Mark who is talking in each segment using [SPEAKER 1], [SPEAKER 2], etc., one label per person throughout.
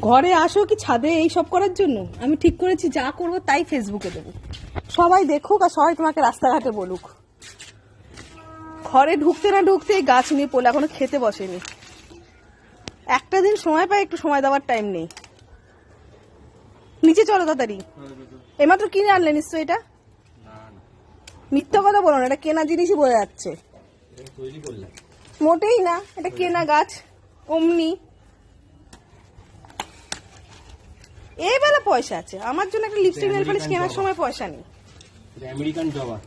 [SPEAKER 1] ঘরে আসো কি ছাদে এই সব করার জন্য? আমি ঠিক করেছি যা করব তাই ফেসবুকে দেবো, সবাই দেখুক আর সবাই তোমাকে রাস্তাঘাটে বলুক। ঘরে ঢুকতে না ঢুকতে গাছ নিয়ে পড়লে, এখনো খেতে বসেনি। একটা দিন সময় পাই, একটু সময় দেওয়ার টাইম নেই। নিচে চলো তাড়াতাড়ি। এইমাত্র কিনে আনলে নিশ্চয় এটা? মিথ্যা কথা বলো না, এটা কেনা জিনিসই বোঝা যাচ্ছে। মোটেই না, এটা কেনা গাছ। অমনি এই বেলা পয়সা আছে, আমার জন্য একটা লিপস্টিক নেল পালিশ কেনার সময় পয়সা নেই।
[SPEAKER 2] আমেরিকান জবা।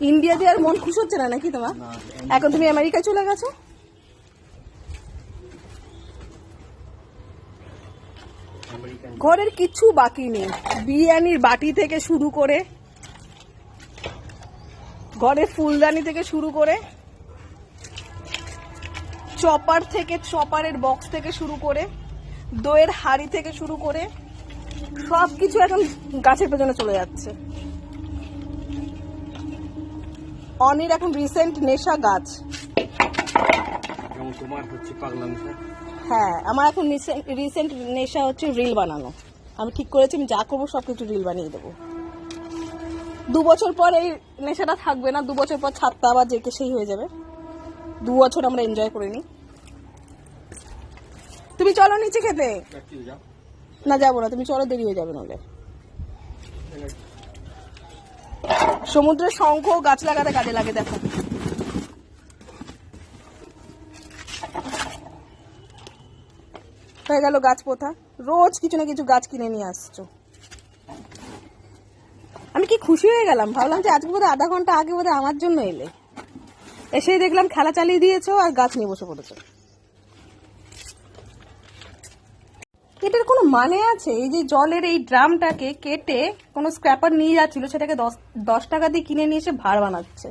[SPEAKER 1] ইন্ডিয়াতে আর মন খুশ হচ্ছে না নাকি তোমার? এখন তুমি আমেরিকায় চলে গেছো। ঘরের কিছু বাকি নেই, বিরিয়ানির বাটি থেকে শুরু করে, ঘরের ফুলদানি থেকে শুরু করে, চপার থেকে, চপারের বক্স থেকে শুরু করে, দইয়ের হাড়ি থেকে শুরু করে সবকিছু এখন গাছের পেছনে চলে যাচ্ছে। অনির এখন রিসেন্ট নেশা গাছ।
[SPEAKER 2] তোমার হচ্ছে পাগলাম।
[SPEAKER 1] হ্যাঁ, আমার এখন রিসেন্ট নেশা হচ্ছে রিল বানানো। আমি ঠিক করেছি আমি যা করবো সবকিছু রিল বানিয়ে দেবো। 2 বছর পর এই নেশাটা থাকবে না, 2 বছর পর ছাদটা আবার যেকে সেই হয়ে যাবে। 2 বছর আমরা এনজয় করে নিই। তুমি চলো নিচে খেতে। না যাবো না, তুমি চলো, দেরি হয়ে যাবে নাহলে। সমুদ্রের শঙ্খ গাছ লাগাতে কাজে লাগে, দেখো। হয়ে গেল গাছ পোথা। রোজ কিছু না কিছু গাছ কিনে নিয়ে আসছো। আমি কি খুশি হয়ে গেলাম, ভাবলাম যে আজকে বোধহয় আধা ঘন্টা আগে বোধহয় আমার জন্য এলে, এসে দেখলাম খেলা চালিয়ে দিয়েছো আর গাছ নিয়ে বসে পড়েছো। এটার কোনো মানে আছে? এই যে জলের এই ড্রামটাকে কেটে কোনো স্ক্র্যাপার নিয়ে যাচ্ছিল, সেটাকে 10 টাকা দিয়ে কিনে নিয়ে এসে ভাড় বানাচ্ছে।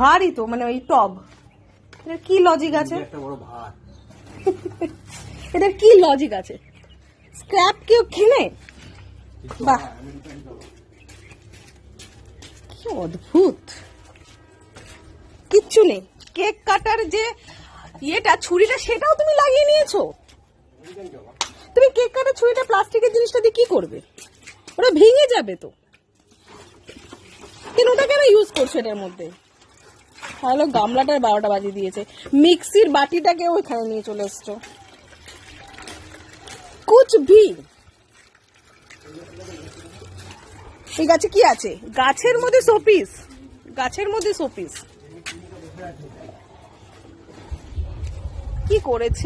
[SPEAKER 1] ভারই তো, মানে ওই টব। এটার কি লজিক আছে? এটার কি লজিক আছে? স্ক্র্যাপ কেউ কিনে? বাহ, কি অদ্ভুত। কিচ্ছু নেই। কেক কাটার যে ইয়েটা, ছুরিটা, সেটাও তুমি লাগিয়ে নিয়েছো। তুমি কেক কাটার ছুরিটা, প্লাস্টিকের জিনিসটা দিয়ে কি করবে? ওটা ভেঙে যাবে তো। কিন্তু ওটা কেন ইউজ করছো এটার মধ্যে? তাহলে গামলাটার 12টা বাজিয়ে দিয়েছে। মিক্সির বাটিটাকে ওইখানে নিয়ে চলে এসছো। কুছ ভি। এই গাছে কি আছে? গাছের মধ্যে শোপিস, গাছের মধ্যে শোপিস। কি করেছে?